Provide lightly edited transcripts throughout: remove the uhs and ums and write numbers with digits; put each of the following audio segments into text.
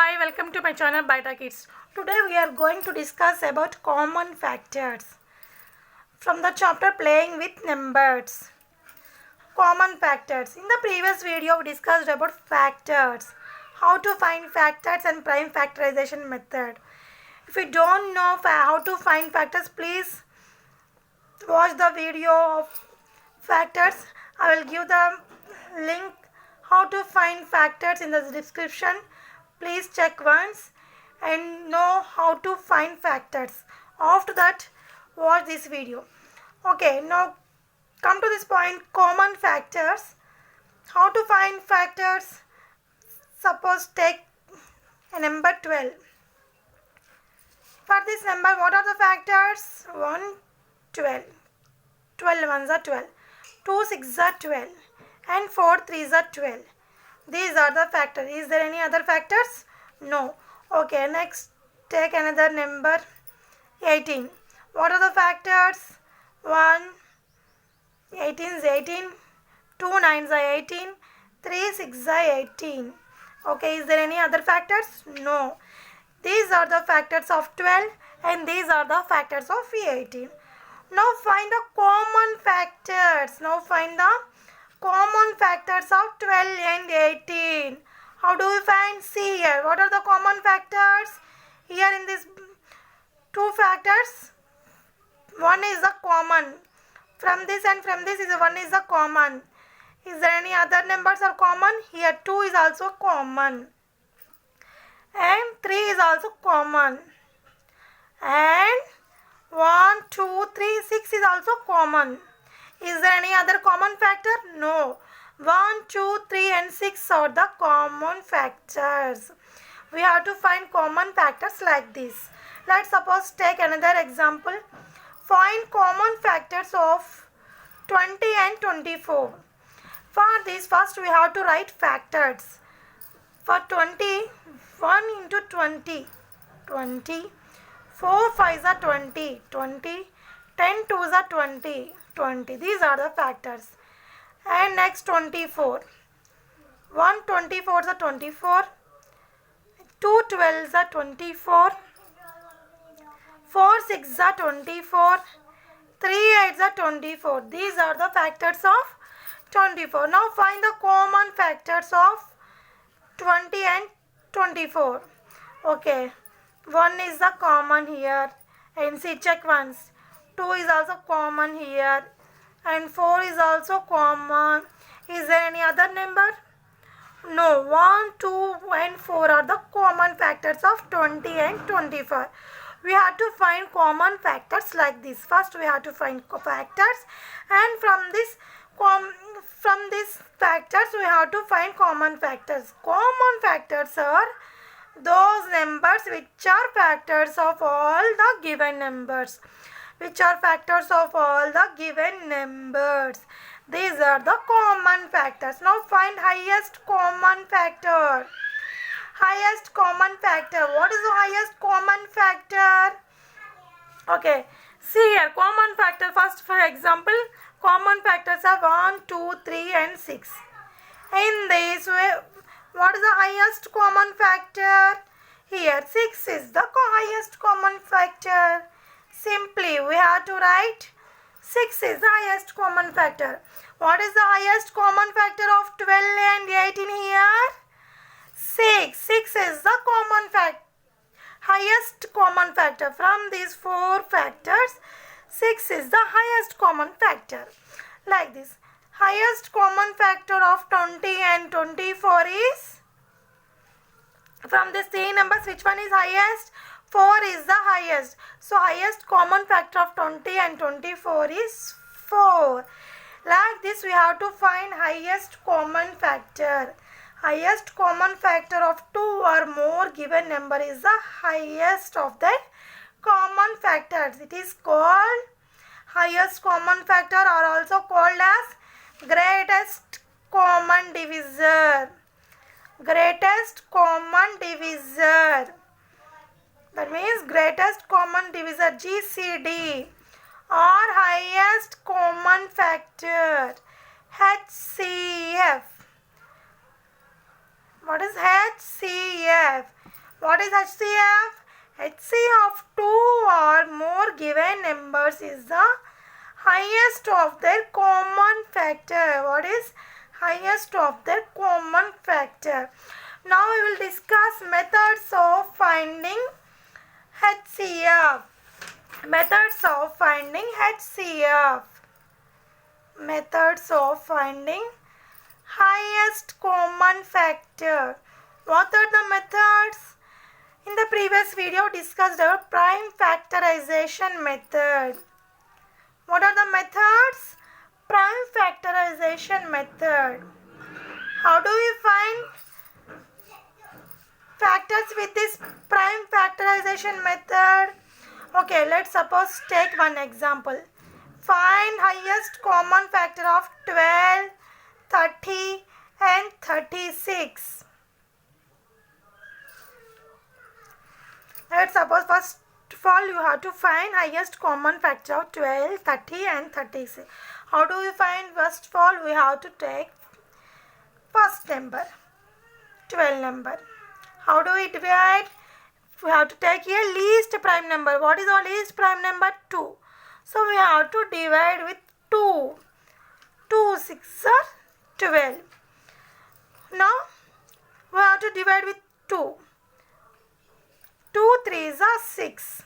Hi, welcome to my channel Beta Kids. Today we are going to discuss about common factors from the chapter Playing with Numbers. Common factors. In the previous video we discussed about factors, how to find factors and prime factorization method. If you don't know how to find factors, please watch the video of factors. I will give the link how to find factors in the description. Please check once and know how to find factors. After that, watch this video. Okay, now come to this point, common factors. How to find factors? Suppose take a number 12. For this number, what are the factors? 1, 12. 12 ones are 12. 2 6 are 12. And 4 3s are 12. These are the factors. Is there any other factors? No. Okay, next take another number 18. What are the factors? 1, 18 is 18. 2 9s are 18. 3 6 are 18. Okay, is there any other factors? No. These are the factors of 12 and these are the factors of 18. Now find the common factors. Now find the common factors of 12 and 18. How do we find? See here. What are the common factors? Here in these two factors, one is the common. From this and from this is one is the common. Is there any other numbers are common? Here 2 is also common. And 3 is also common. And 1, 2, 3, 6 is also common. Is there any other common factor? No. 1, 2, 3 and 6 are the common factors. We have to find common factors like this. Let's suppose take another example. Find common factors of 20 and 24. For this, first we have to write factors. For 20, 1 into 20, 20. 4 5s are 20, 20. 10 2s are 20, 20. These are the factors. And next 24. 1 24s are 24. 2 12s are 24. 4 6s are 24. 3 8s are 24. These are the factors of 24. Now find the common factors of 20 and 24. Okay. 1 is the common here. And see, check once. 2 is also common here. And 4 is also common. Is there any other number? No. 1, 2 and 4 are the common factors of 20 and 24. We have to find common factors like this. First we have to find factors, and from this factors we have to find common factors. Common factors are those numbers which are factors of all the given numbers. Which are factors of all the given numbers. These are the common factors. Now find highest common factor. Highest common factor. What is the highest common factor? Okay. See here. Common factor. First, for example, common factors are 1, 2, 3 and 6. In this way, what is the highest common factor? Here 6 is the highest common factor. Simply we have to write 6 is the highest common factor. What is the highest common factor of 12 and 18 here? 6. 6 is the highest common factor. From these 4 factors, 6 is the highest common factor. Like this. Highest common factor of 20 and 24 is, from these 3 numbers, which one is highest? 4 is the highest. So highest common factor of 20 and 24 is 4. Like this we have to find highest common factor. Highest common factor of 2 or more given number is the highest of the common factors. It is called highest common factor, or also called as greatest common divisor. Greatest common divisor. That means greatest common divisor, GCD, or highest common factor, HCF. What is HCF? What is HCF? HCF of two or more given numbers is the highest of their common factor. What is highest of their common factor? Now we will discuss methods of finding HCF. Methods of finding HCF. Methods of finding highest common factor. What are the methods? In the previous video discussed our prime factorization method. What are the methods? Prime factorization method. How do we find factors with this prime factorization method? Okay, let's suppose take one example. Find highest common factor of 12, 30 and 36. Let's suppose first of all you have to find highest common factor of 12, 30 and 36. How do we find? First of all we have to take first number, 12 number. How do we divide? We have to take here least prime number. What is our least prime number? 2. So we have to divide with 2. 2 6 are 12. Now we have to divide with 2. 2 3s are 6.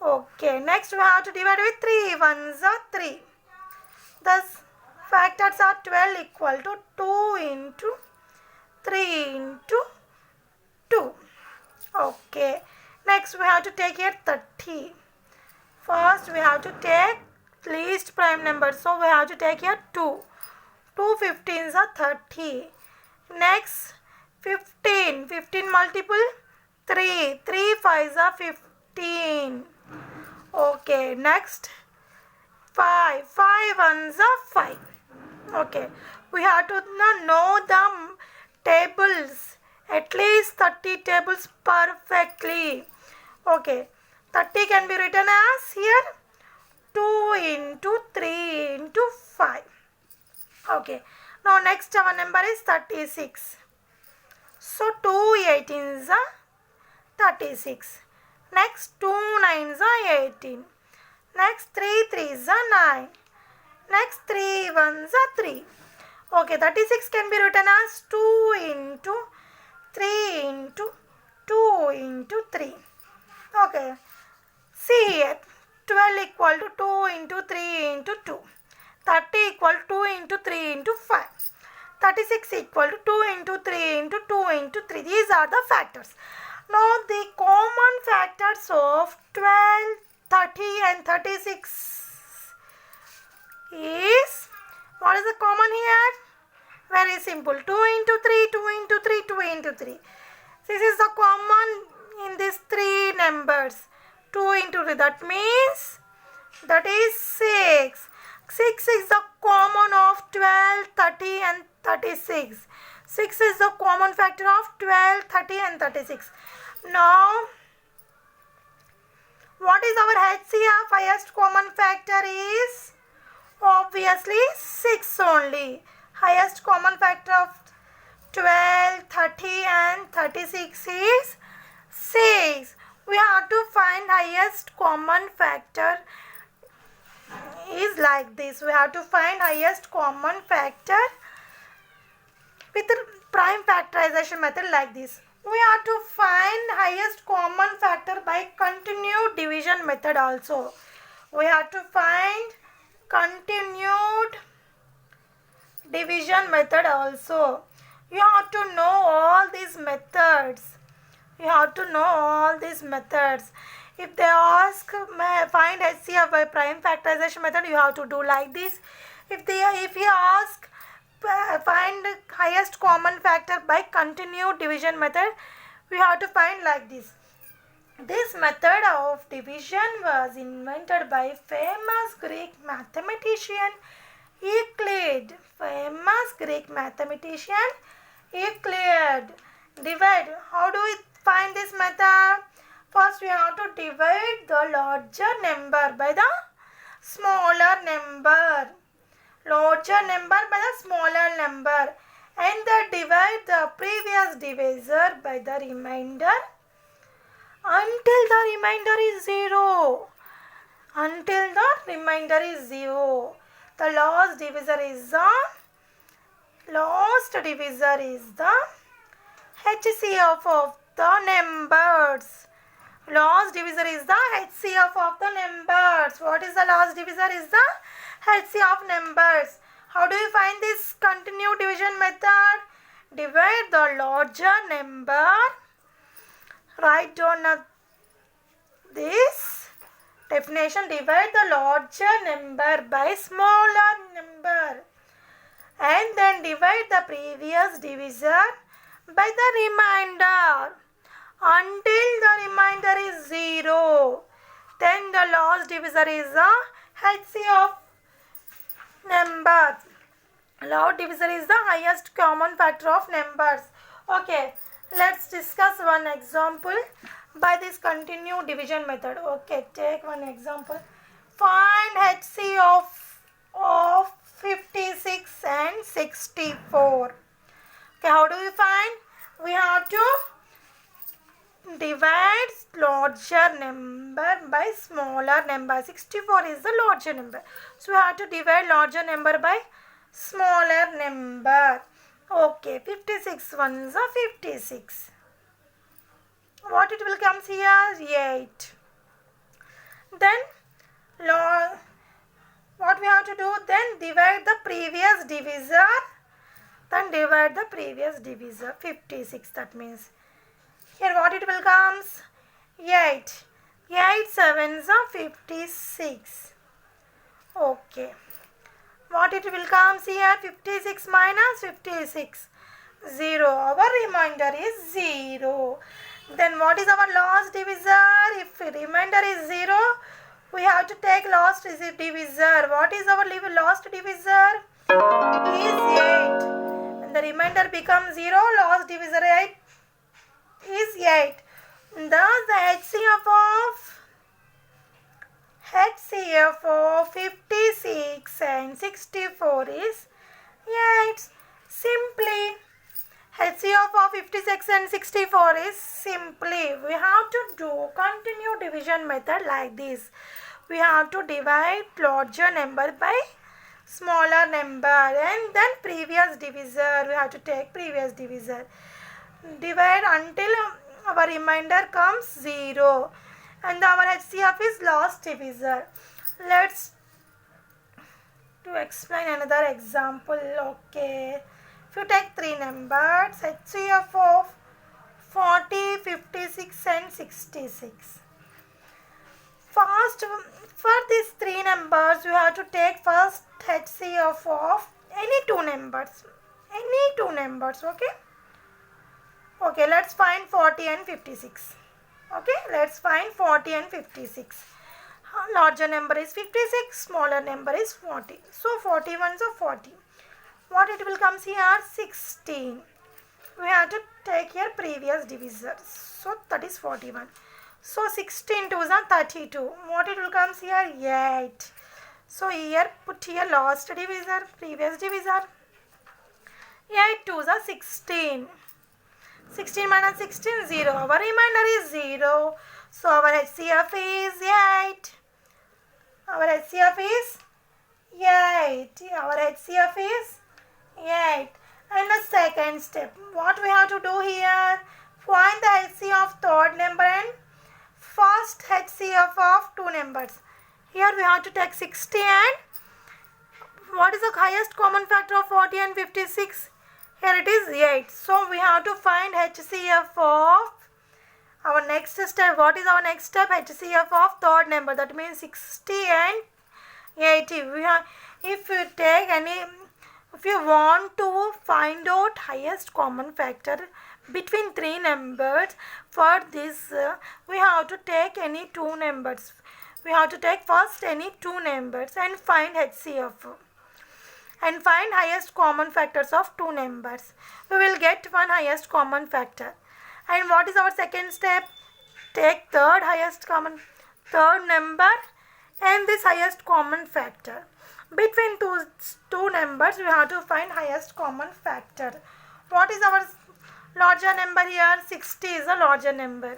Okay, next we have to divide with 3 1s are 3. Thus factors are 12 equal to 2 into 3 into 2. Okay, next we have to take here 30. First we have to take least prime number, so we have to take here 2. 2 15s are 30. Next 15. 15 multiple 3. 3 5s are 15. Okay, next 5. 5 1s are 5. Okay, we have to know the tables, at least 30 tables perfectly. Okay, 30 can be written as here 2 into 3 into 5. Okay, now next our number is 36. So 2 18s are 36. Next 2 9s are 18. Next 3 3s are 9. Next 3 1s are 3. Okay, 36 can be written as 2 into 3 into 2 into 3. Okay, see here 12 equal to 2 into 3 into 2. 30 equal to 2 into 3 into 5. 36 equal to 2 into 3 into 2 into 3. These are the factors. Now the common factors of 12, 30 and 36 is, what is the common here? Very simple. 2 into 3, 2 into 3, 2 into 3. This is the common in these three numbers. 2 into 3, that means that is 6. 6 is the common of 12, 30 and 36. 6 is the common factor of 12, 30 and 36. Now, what is our HCF? Highest common factor is obviously 6 only. Highest common factor of 12, 30 and 36 is 6. We have to find highest common factor is like this. We have to find highest common factor with the prime factorization method like this. We have to find highest common factor by continued division method also. We have to find continued division method also. You have to know all these methods. You have to know all these methods. If they ask find HCF by prime factorization method, you have to do like this. If you ask find highest common factor by continued division method, we have to find like this. This method of division was invented by famous Greek mathematician Euclid. Famous Greek mathematician Euclid. Divide. How do we find this method? First we have to divide the larger number by the smaller number. Larger number by the smaller number. and then divide the previous divisor by the remainder until the remainder is 0. Until the remainder is 0. The last divisor is the HCF of the numbers. Last divisor is the HCF of the numbers. What is the last divisor? Is the HCF of numbers. How do you find this continued division method? Divide the larger number. Write down this definition. Divide the larger number by smaller number. And then divide the previous divisor by the remainder until the remainder is 0. Then the last divisor is the HCF numbers. Last divisor is the highest common factor of numbers. Okay, let's discuss one example by this continued division method. Okay, take one example. Find HCF of 56 and 64. Okay, how do we find? We have to divide larger number by smaller number. 64 is the larger number. So we have to divide larger number by smaller number. Okay, 56 ones are 56. What it will come here? 8. Then what we have to do? Then divide the previous divisor. Then divide the previous divisor. 56, that means. Here what it will comes? 8. 8 sevens are 56. Okay. What it will comes here? 56 minus 56. 0. Our remainder is 0. Then what is our last divisor? If remainder is 0, we have to take last divisor. What is our last divisor? Is 8. And the remainder becomes 0. Last divisor 8 is 8. Thus the HCF of 56 and 64 is 8. Simply HCF of 56 and 64 is simply, we have to do continue division method like this. We have to divide larger number by smaller number, and then previous divisor, we have to take previous divisor. Divide until our remainder comes 0, and our HCF is last divisor. Let's to explain another example. Okay, if you take 3 numbers, HCF of 40, 56 and 66. First, for these 3 numbers, you have to take first HCF of any 2 numbers. Okay. Okay, let's find 40 and 56. Okay, let's find 40 and 56. Larger number is 56, smaller number is 40. So 41 is 40. What it will come here? 16. We have to take here previous divisor. So that is 41. So 16 2s are 32. What it will come here? 8. So here put here last divisor, previous divisor. 8 2s are 16. 16 minus 16, 0. Our remainder is 0. So our HCF is 8. Our HCF is 8. Our HCF is 8. And the second step, what we have to do here? Find the HCF of third number and first HCF of 2 numbers. Here we have to take 60 and what is the highest common factor of 40 and 56? Here it is 8. So we have to find HCF of our next step. What is our next step? HCF of third number. That means 60 and 80. If you want to find out highest common factor between 3 numbers, for this we have to take any 2 numbers. We have to take first any 2 numbers and find HCF. And find highest common factors of 2 numbers. We will get one highest common factor. And what is our second step? Take third number and this highest common factor. Between two numbers, we have to find highest common factor. What is our larger number here? 60 is a larger number.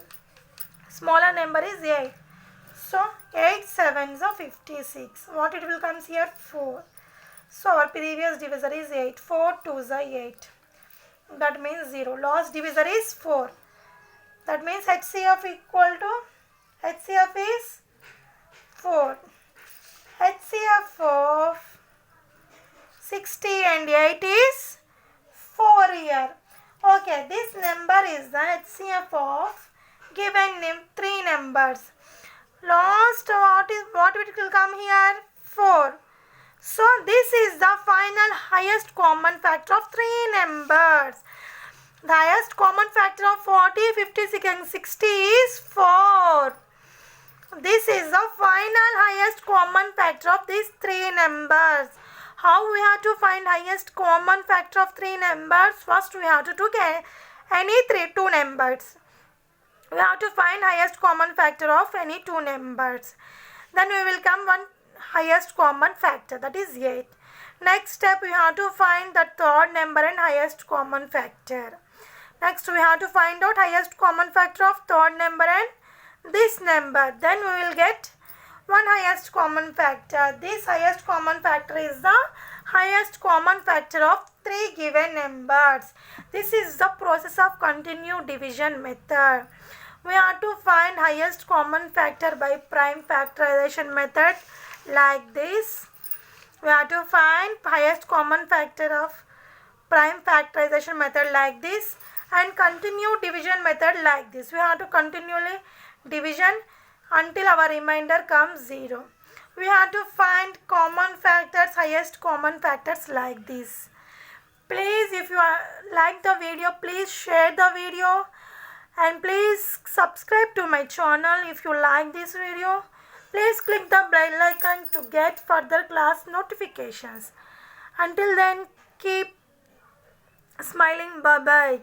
Smaller number is 8. So 8 sevens are 56. What it will comes here? 4. So our previous divisor is 8. 4 twos are 8. That means 0. Last divisor is 4. That means HCF equal to, HCF is 4. HCF of 60 and 8 is 4 here. Okay, this number is the HCF of given 3 numbers. Last, what it will come here? 4. So this is the final highest common factor of 3 numbers. The highest common factor of 40, 56 and 60 is 4. This is the final highest common factor of these 3 numbers. How we have to find highest common factor of 3 numbers? First we have to take any 2 numbers. We have to find highest common factor of any 2 numbers. Then we will come one highest common factor, that is 8. Next step, we have to find the third number and highest common factor. Next we have to find out highest common factor of third number and this number. Then we will get one highest common factor. This highest common factor is the highest common factor of 3 given numbers. This is the process of continued division method. We have to find highest common factor by prime factorization method like this. We have to find highest common factor of prime factorization method like this, and continue division method like this. We have to continually division until our remainder comes 0. We have to find common factors, highest common factors like this. Please, if you like the video, please share the video and please subscribe to my channel. If you like this video, please click the bell icon to get further class notifications. Until then, keep smiling. Bye bye.